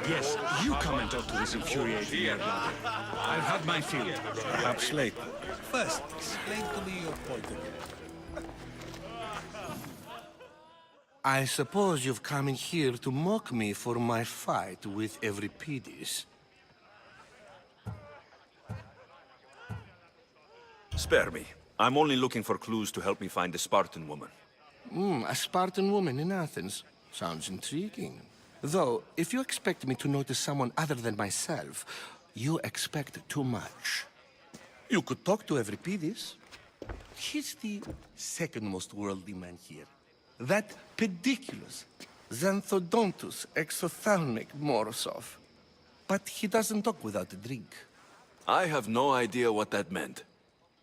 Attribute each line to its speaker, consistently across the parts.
Speaker 1: Yes, you come and talk to this infuriating Erdogan. I've had my fill. Perhaps later.
Speaker 2: First, explain to me your point again. I suppose you've come in here to mock me for my fight with Euripides.
Speaker 3: Spare me. I'm only looking for clues to help me find a Spartan woman.
Speaker 2: A Spartan woman in Athens. Sounds intriguing. Though, if you expect me to notice someone other than myself, you expect too much. You could talk to Euripides. He's the second most worldly man here. That pediculous, xanthodontus exophthalmic Morosov. But he doesn't talk without a drink.
Speaker 3: I have no idea what that meant.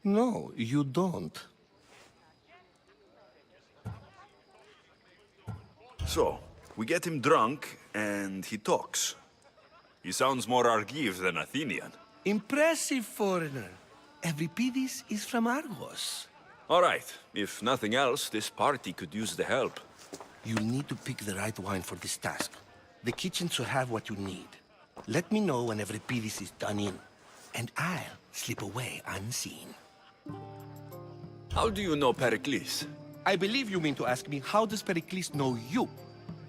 Speaker 2: No, you don't.
Speaker 3: So, we get him drunk, and he talks. He sounds more Argive than Athenian.
Speaker 2: Impressive, foreigner. Euripides is from Argos.
Speaker 3: All right, if nothing else, this party could use the help.
Speaker 2: You'll need to pick the right wine for this task. The kitchen should have what you need. Let me know when Euripides is done in, and I'll slip away unseen.
Speaker 3: How do you know Pericles?
Speaker 2: I believe you mean to ask me, how does Pericles know you?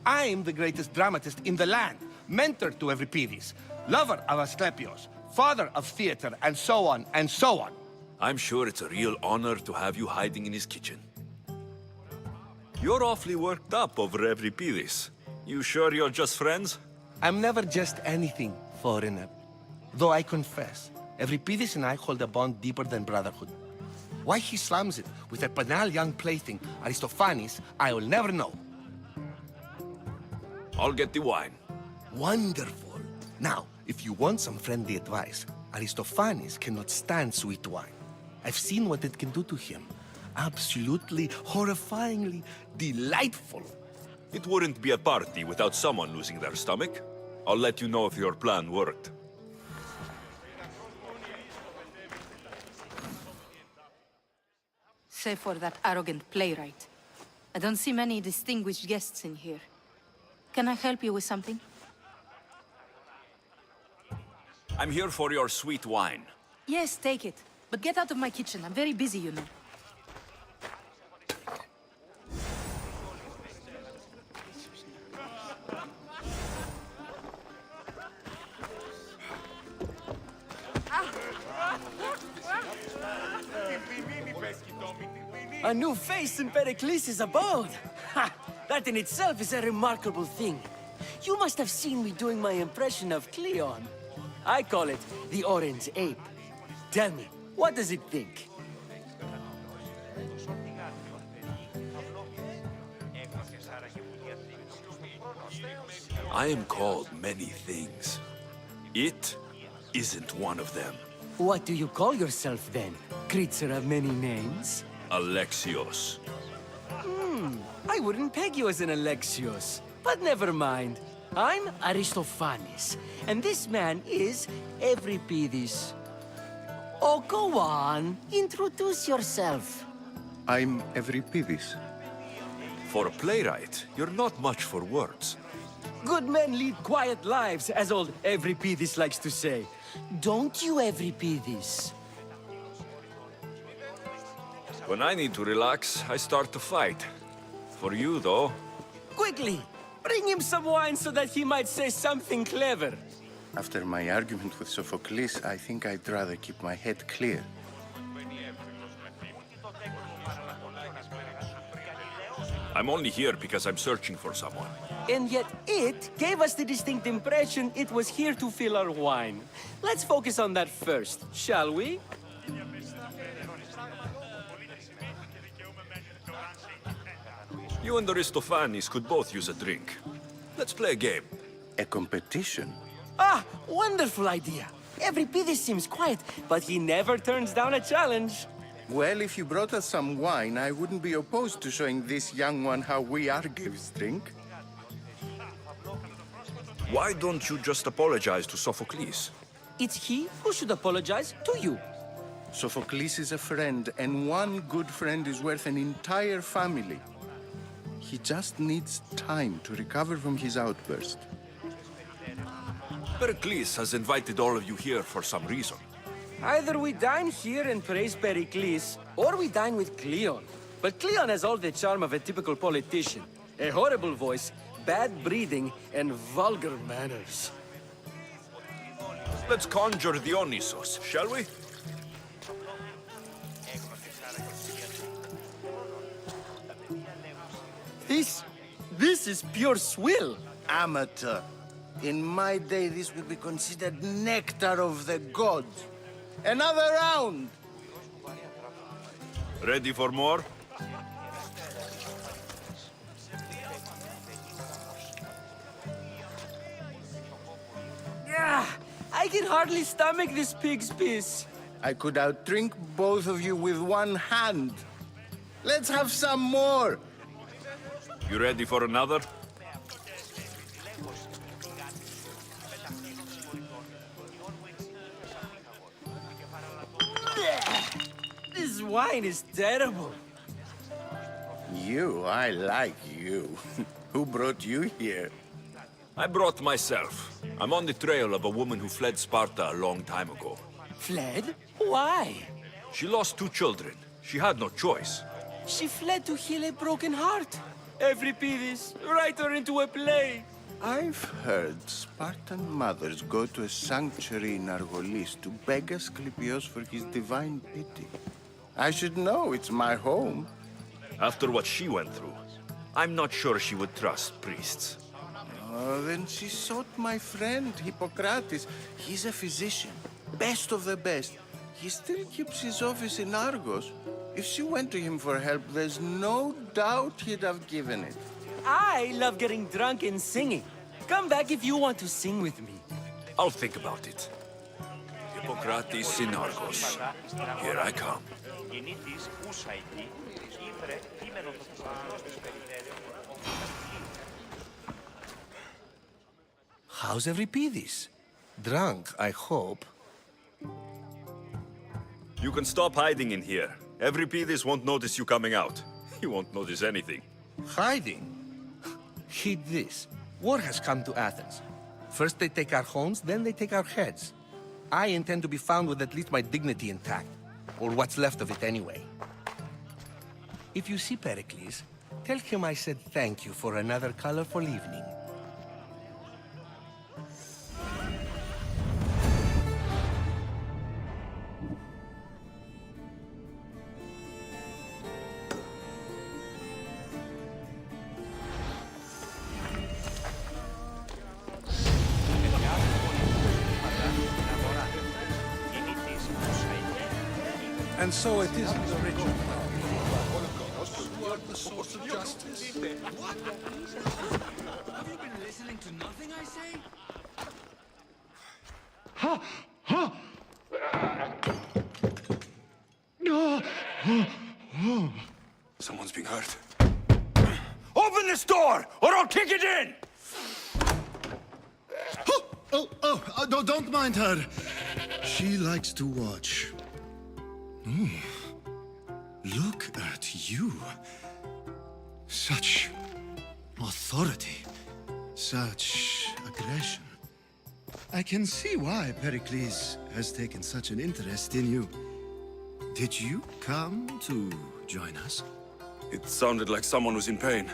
Speaker 2: I'm the greatest dramatist in the land, mentor to Euripides, lover of Asclepios, father of theater, and so on, and so on.
Speaker 3: I'm sure it's a real honor to have you hiding in his kitchen. You're awfully worked up over Euripides. You sure you're just friends?
Speaker 2: I'm never just anything, foreigner. Though I confess, Euripides and I hold a bond deeper than brotherhood. Why he slams it with a banal young plaything, Aristophanes, I will never know.
Speaker 3: I'll get the wine.
Speaker 2: Wonderful. Now, if you want some friendly advice, Aristophanes cannot stand sweet wine. I've seen what it can do to him. Absolutely, horrifyingly delightful.
Speaker 3: It wouldn't be a party without someone losing their stomach. I'll let you know if your plan worked.
Speaker 4: Save for that arrogant playwright. I don't see many distinguished guests in here. Can I help you with something?
Speaker 3: I'm here for your sweet wine.
Speaker 4: Yes, take it. But get out of my kitchen. I'm very busy, you know.
Speaker 5: A new face in Pericles' abode! Ha! That in itself is a remarkable thing. You must have seen me doing my impression of Cleon. I call it the Orange Ape. Tell me, what does it think?
Speaker 3: I am called many things. It isn't one of them.
Speaker 5: What do you call yourself then? Creature of many names?
Speaker 3: Alexios.
Speaker 5: I wouldn't peg you as an Alexios. But never mind. I'm Aristophanes, and this man is Euripides. Oh, go on. Introduce yourself.
Speaker 6: I'm Euripides.
Speaker 3: For a playwright, you're not much for words.
Speaker 5: Good men lead quiet lives, as old Euripides likes to say. Don't you, Euripides?
Speaker 3: When I need to relax, I start to fight. For you, though,
Speaker 5: Quickly! Bring him some wine so that he might say something clever.
Speaker 6: After my argument with Sophocles, I think I'd rather keep my head clear.
Speaker 3: I'm only here because I'm searching for someone.
Speaker 5: And yet it gave us the distinct impression it was here to fill our wine. Let's focus on that first, shall we?
Speaker 3: You and Aristophanes could both use a drink. Let's play a game.
Speaker 6: A competition?
Speaker 5: Ah, wonderful idea. Euripides seems quiet, but he never turns down a challenge.
Speaker 6: Well, if you brought us some wine, I wouldn't be opposed to showing this young one how we Argives drink.
Speaker 3: Why don't you just apologize to Sophocles?
Speaker 5: It's he who should apologize to you.
Speaker 6: Sophocles is a friend, and one good friend is worth an entire family. He just needs time to recover from his outburst.
Speaker 3: Pericles has invited all of you here for some reason.
Speaker 5: Either we dine here and praise Pericles, or we dine with Cleon. But Cleon has all the charm of a typical politician. A horrible voice, bad breeding, and vulgar manners.
Speaker 3: Let's conjure Dionysos, shall we?
Speaker 5: This is pure swill.
Speaker 6: Amateur. In my day, this would be considered nectar of the gods. Another round!
Speaker 3: Ready for more?
Speaker 5: I can hardly stomach this pig's piss.
Speaker 6: I could outdrink both of you with one hand. Let's have some more!
Speaker 3: You ready for another?
Speaker 5: This wine is terrible.
Speaker 6: You, I like you. Who brought you here?
Speaker 3: I brought myself. I'm on the trail of a woman who fled Sparta a long time ago.
Speaker 5: Fled? Why?
Speaker 3: She lost 2 children. She had no choice.
Speaker 5: She fled to heal a broken heart. Euripides, write her into a play.
Speaker 6: I've heard Spartan mothers go to a sanctuary in Argolis to beg Asclepios for his divine pity. I should know, it's my home.
Speaker 3: After what she went through, I'm not sure she would trust priests.
Speaker 6: Oh, then she sought my friend, Hippocrates. He's a physician, best of the best. He still keeps his office in Argos. If she went to him for help, there's no doubt he'd have given it.
Speaker 5: I love getting drunk and singing. Come back if you want to sing with me.
Speaker 3: I'll think about it. Hippocrates in Argos. Here I come.
Speaker 2: How's Euripides? Drunk, I hope.
Speaker 3: You can stop hiding in here. Euripides won't notice you coming out. He won't notice anything.
Speaker 2: Hiding? Heed this. War has come to Athens. First they take our homes, then they take our heads. I intend to be found with at least my dignity intact. Or what's left of it anyway. If you see Pericles, tell him I said thank you for another colorful evening. And so it isn't the rich who are the source of justice. What? Have you been listening to nothing I say?
Speaker 3: Someone's being hurt. Open this door, or I'll kick it in!
Speaker 7: No, don't mind her. She likes to watch. Look at you. Such authority. Such aggression. I can see why Pericles has taken such an interest in you. Did you come to join us?
Speaker 3: It sounded like someone was in pain.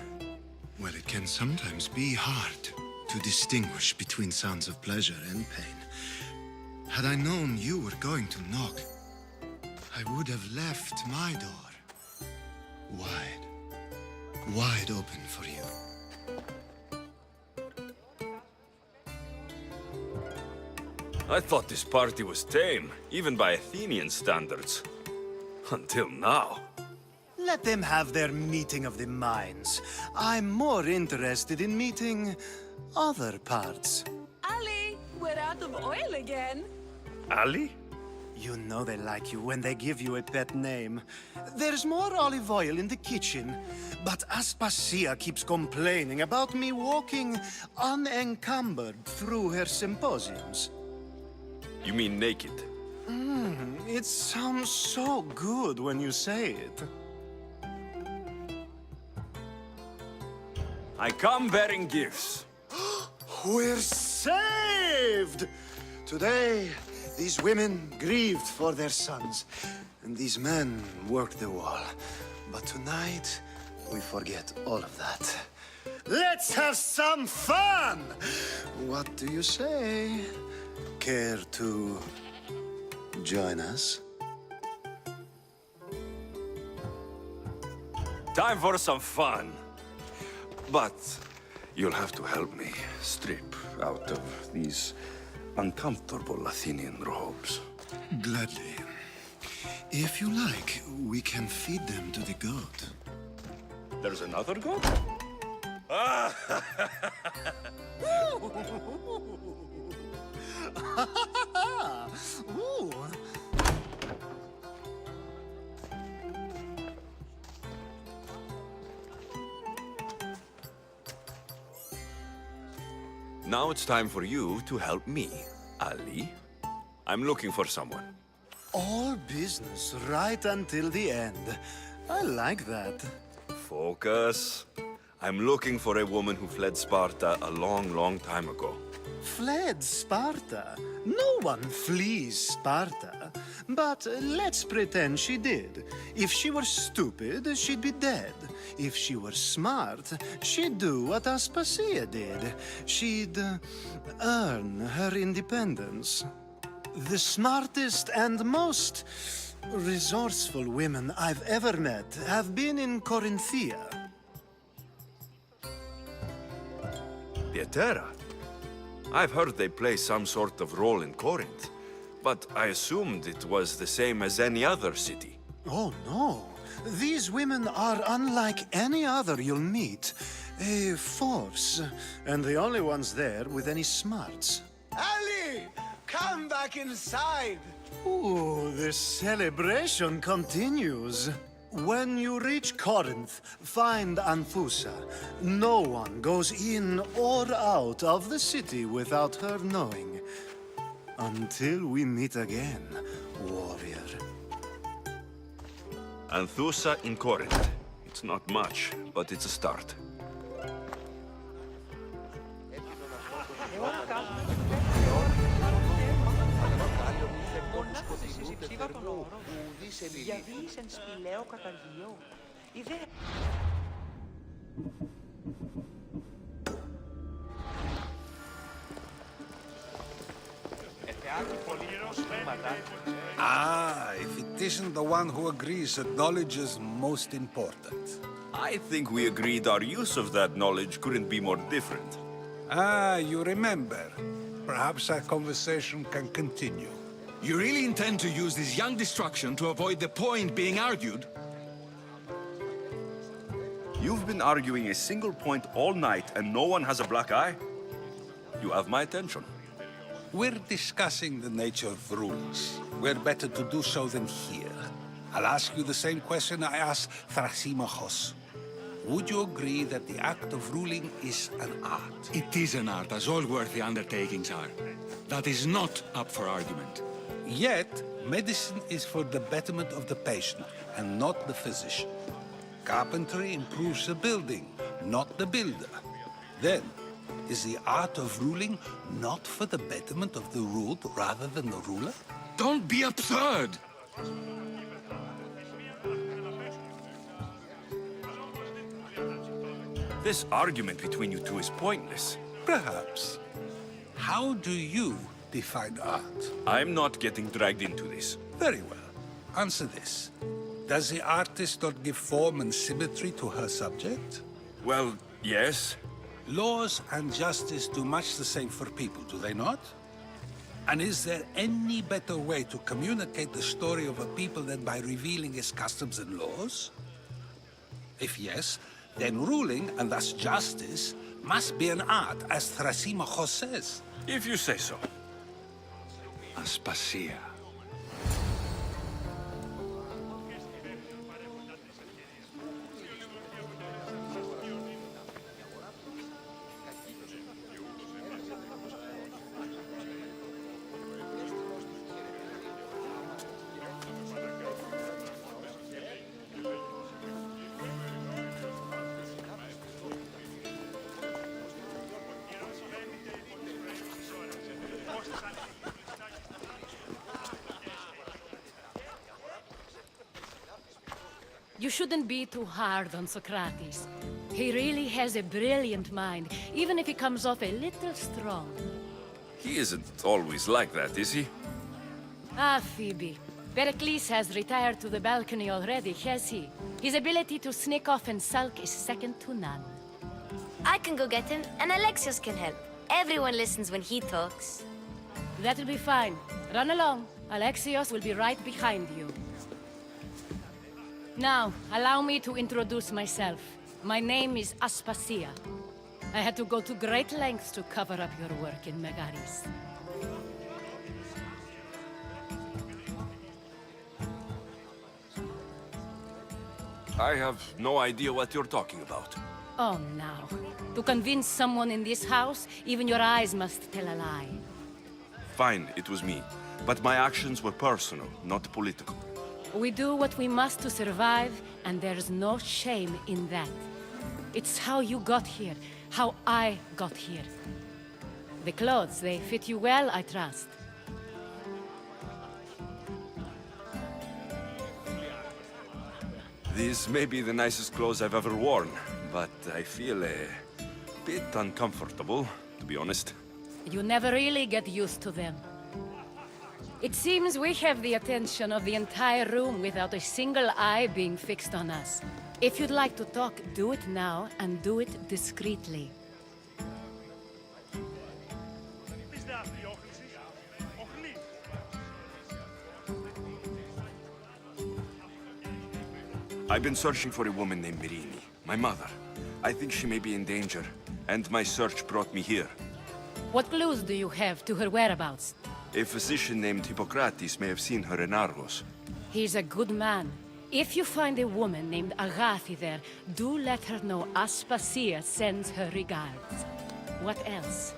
Speaker 7: Well, it can sometimes be hard to distinguish between sounds of pleasure and pain. Had I known you were going to knock, I would have left my door wide open for you.
Speaker 3: I thought this party was tame, even by Athenian standards. Until now.
Speaker 7: Let them have their meeting of the minds. I'm more interested in meeting other parts.
Speaker 8: Ali, we're out of oil again.
Speaker 3: Ali?
Speaker 7: You know they like you when they give you a pet name. There's more olive oil in the kitchen, but Aspasia keeps complaining about me walking unencumbered through her symposiums.
Speaker 3: You mean naked?
Speaker 7: It sounds so good when you say it.
Speaker 3: I come bearing gifts.
Speaker 7: We're saved! Today, these women grieved for their sons, and these men worked the wall. But tonight, we forget all of that. Let's have some fun! What do you say? Care to join us?
Speaker 3: Time for some fun. But you'll have to help me strip out of these uncomfortable Athenian robes.
Speaker 7: Gladly. If you like, we can feed them to the goat.
Speaker 3: There's another goat?
Speaker 7: Ooh.
Speaker 3: Now it's time for you to help me, Ali. I'm looking for someone.
Speaker 7: All business right until the end. I like that.
Speaker 3: Focus. I'm looking for a woman who fled Sparta a long, long time ago.
Speaker 7: Fled Sparta? No one flees Sparta. But let's pretend she did. If she were stupid, she'd be dead. If she were smart, she'd do what Aspasia did. She'd earn her independence. The smartest and most resourceful women I've ever met have been in Corinthia.
Speaker 3: Pietera? I've heard they play some sort of role in Corinth, but I assumed it was the same as any other city.
Speaker 7: Oh, no. These women are unlike any other you'll meet. A force, and the only ones there with any smarts.
Speaker 6: Ali! Come back inside!
Speaker 7: Ooh, the celebration continues. When you reach Corinth, find Anthusa. No one goes in or out of the city without her knowing. Until we meet again, warrior.
Speaker 3: Anthusa in Corinth. It's not much, but it's a start.
Speaker 1: Ah, if it isn't the one who agrees that knowledge is most important.
Speaker 3: I think we agreed our use of that knowledge couldn't be more different.
Speaker 1: Ah, you remember. Perhaps our conversation can continue.
Speaker 2: You really intend to use this young destruction to avoid the point being argued?
Speaker 3: You've been arguing a single point all night and no one has a black eye? You have my attention.
Speaker 1: We're discussing the nature of rulings. Where better to do so than here? I'll ask you the same question I asked Thrasymachos. Would you agree that the act of ruling is an art?
Speaker 2: It is an art, as all worthy undertakings are. That is not up for argument.
Speaker 1: Yet, medicine is for the betterment of the patient, and not the physician. Carpentry improves the building, not the builder. Then, is the art of ruling not for the betterment of the ruled rather than the ruler?
Speaker 2: Don't be absurd!
Speaker 3: This argument between you two is pointless.
Speaker 1: Perhaps. How do you define art?
Speaker 3: I'm not getting dragged into this.
Speaker 1: Very well. Answer this. Does the artist not give form and symmetry to her subject?
Speaker 3: Well, yes.
Speaker 1: Laws and justice do much the same for people, do they not? And is there any better way to communicate the story of a people than by revealing its customs and laws? If yes, then ruling, and thus justice, must be an art, as Thrasymachos says.
Speaker 3: If you say so.
Speaker 2: Aspasia.
Speaker 9: You shouldn't be too hard on Socrates. He really has a brilliant mind, even if he comes off a little strong.
Speaker 3: He isn't always like that, is he?
Speaker 9: Ah, Phoebe. Pericles has retired to the balcony already, has he? His ability to sneak off and sulk is second to none.
Speaker 10: I can go get him, and Alexios can help. Everyone listens when he talks.
Speaker 9: That'll be fine. Run along. Alexios will be right behind you. Now, allow me to introduce myself. My name is Aspasia. I had to go to great lengths to cover up your work in Megaris.
Speaker 3: I have no idea what you're talking about.
Speaker 9: Oh, now. To convince someone in this house, even your eyes must tell a lie.
Speaker 3: Fine, it was me. But my actions were personal, not political.
Speaker 9: We do what we must to survive, and there's no shame in that. It's how you got here, how I got here. The clothes, they fit you well, I trust.
Speaker 3: These may be the nicest clothes I've ever worn, but I feel a bit uncomfortable, to be honest.
Speaker 9: You never really get used to them. It seems we have the attention of the entire room without a single eye being fixed on us. If you'd like to talk, do it now, and do it discreetly.
Speaker 3: I've been searching for a woman named Mirini, my mother. I think she may be in danger, and my search brought me here.
Speaker 9: What clues do you have to her whereabouts?
Speaker 3: A physician named Hippocrates may have seen her in Argos.
Speaker 9: He's a good man. If you find a woman named Agathi there, do let her know Aspasia sends her regards. What else?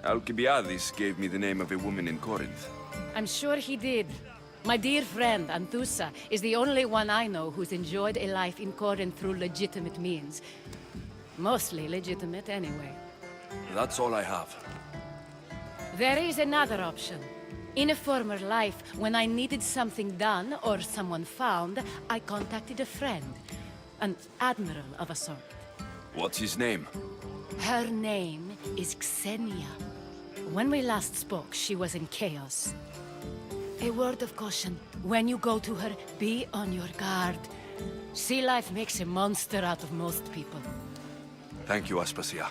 Speaker 3: Alcibiades gave me the name of a woman in Corinth.
Speaker 9: I'm sure he did. My dear friend, Anthusa, is the only one I know who's enjoyed a life in Corinth through legitimate means. Mostly legitimate, anyway.
Speaker 3: That's all I have.
Speaker 9: There is another option. In a former life, when I needed something done or someone found, I contacted a friend. An admiral of a sort.
Speaker 3: What's his name?
Speaker 9: Her name is Xenia. When we last spoke, she was in chaos. A word of caution. When you go to her, be on your guard. Sea life makes a monster out of most people.
Speaker 3: Thank you, Aspasia.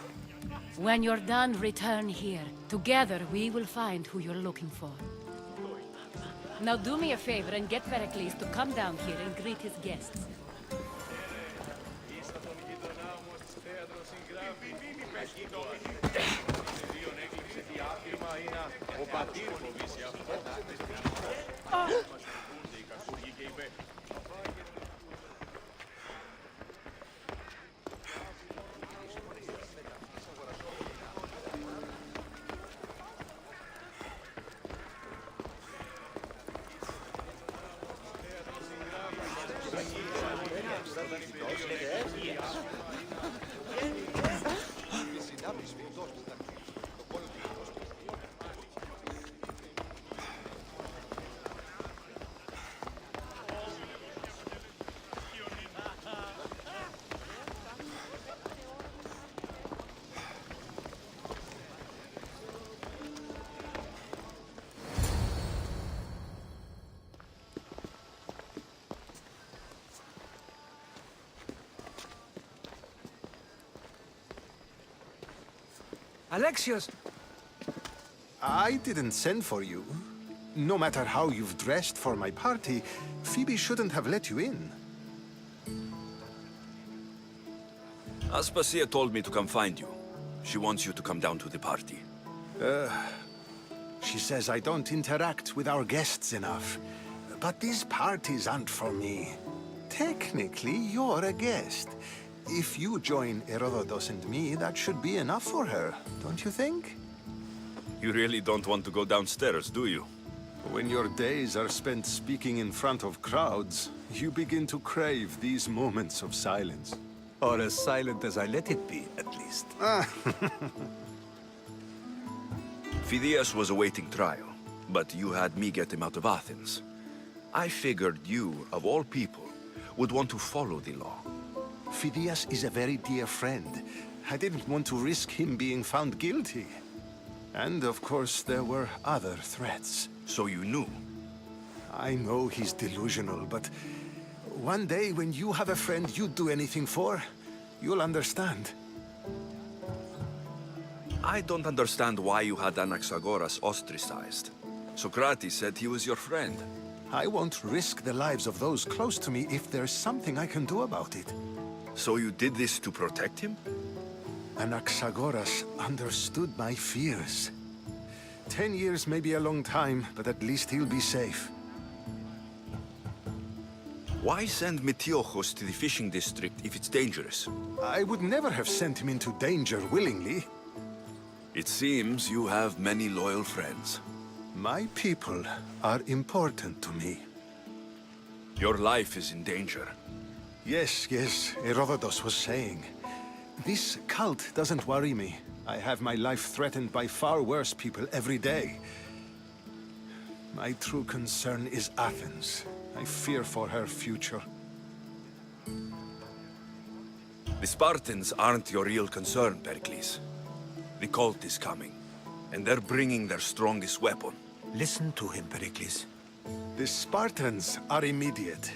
Speaker 9: When you're done, return here. Together, we will find who you're looking for. Now do me a favor and get Pericles to come down here and greet his guests.
Speaker 5: Alexios!
Speaker 7: I didn't send for you. No matter how you've dressed for my party, Phoebe shouldn't have let you in.
Speaker 3: Aspasia told me to come find you. She wants you to come down to the party.
Speaker 7: She says I don't interact with our guests enough. But these parties aren't for me. Technically, you're a guest. If you join Herodotus and me, that should be enough for her, don't you think?
Speaker 3: You really don't want to go downstairs, do you?
Speaker 7: When your days are spent speaking in front of crowds, you begin to crave these moments of silence.
Speaker 1: Or as silent as I let it be, at least.
Speaker 3: Phidias was awaiting trial, but you had me get him out of Athens. I figured you, of all people, would want to follow the law.
Speaker 7: Phidias is a very dear friend. I didn't want to risk him being found guilty. And of course, there were other threats.
Speaker 3: So you knew?
Speaker 7: I know he's delusional, but one day when you have a friend you'd do anything for, you'll understand.
Speaker 3: I don't understand why you had Anaxagoras ostracized. Socrates said he was your friend.
Speaker 7: I won't risk the lives of those close to me if there's something I can do about it.
Speaker 3: So you did this to protect him?
Speaker 7: Anaxagoras understood my fears. 10 years may be a long time, but at least he'll be safe.
Speaker 3: Why send Metiochos to the fishing district if it's dangerous?
Speaker 7: I would never have sent him into danger willingly.
Speaker 3: It seems you have many loyal friends.
Speaker 7: My people are important to me.
Speaker 3: Your life is in danger.
Speaker 7: Yes, Herodotus was saying. This cult doesn't worry me. I have my life threatened by far worse people every day. My true concern is Athens. I fear for her future.
Speaker 3: The Spartans aren't your real concern, Pericles. The cult is coming, and they're bringing their strongest weapon.
Speaker 1: Listen to him, Pericles.
Speaker 7: The Spartans are immediate.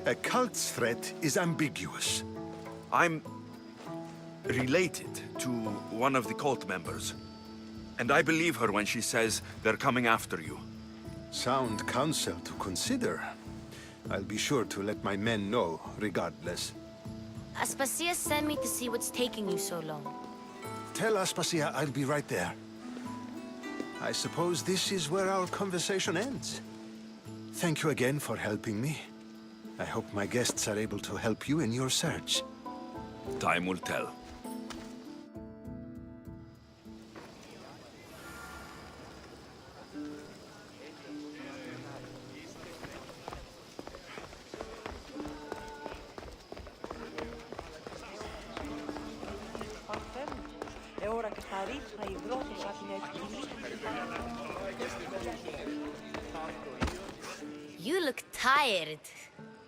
Speaker 7: A cult's threat is ambiguous.
Speaker 3: I'm related to one of the cult members, and I believe her when she says they're coming after you.
Speaker 7: Sound counsel to consider. I'll be sure to let my men know, regardless.
Speaker 10: Aspasia sent me to see what's taking you so long.
Speaker 7: Tell Aspasia I'll be right there. I suppose this is where our conversation ends. Thank you again for helping me. I hope my guests are able to help you in your search.
Speaker 3: Time will tell.
Speaker 10: You look tired.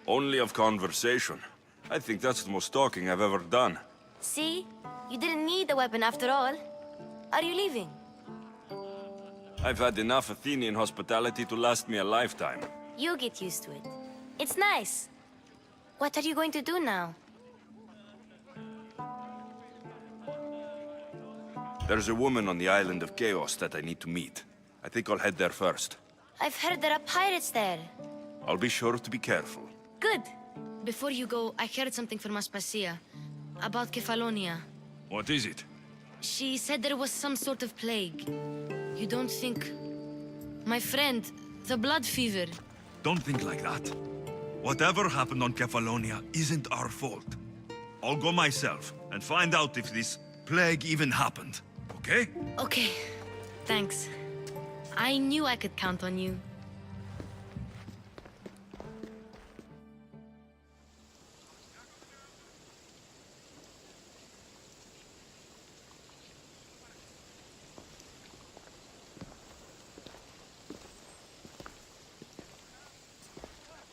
Speaker 3: Only of conversation. I think that's the most talking I've ever done.
Speaker 10: See? You didn't need the weapon after all. Are you leaving?
Speaker 3: I've had enough Athenian hospitality to last me a lifetime.
Speaker 10: You'll get used to it. It's nice. What are you going to do now?
Speaker 3: There's a woman on the island of Chaos that I need to meet. I think I'll head there first.
Speaker 10: I've heard there are pirates there.
Speaker 3: I'll be sure to be careful.
Speaker 10: Good.
Speaker 9: Before you go, I heard something from Aspasia. About Kefalonia.
Speaker 3: What is it?
Speaker 9: She said there was some sort of plague. You don't think... My friend, the blood fever.
Speaker 3: Don't think like that. Whatever happened on Kefalonia isn't our fault. I'll go myself and find out if this plague even happened, okay?
Speaker 9: Okay, thanks. I knew I could count on you.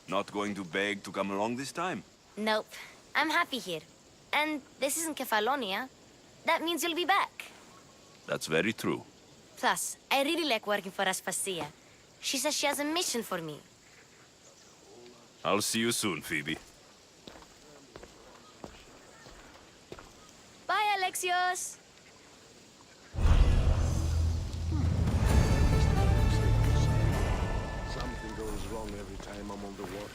Speaker 3: Not going to beg to come along this time?
Speaker 10: Nope. I'm happy here. And this isn't Kefalonia. That means you'll be back.
Speaker 3: That's very true.
Speaker 10: Plus, I really like working for Aspasia. She says she has a mission for me.
Speaker 3: I'll see you soon, Phoebe.
Speaker 10: Bye, Alexios!
Speaker 2: Something goes wrong every time I'm on the water.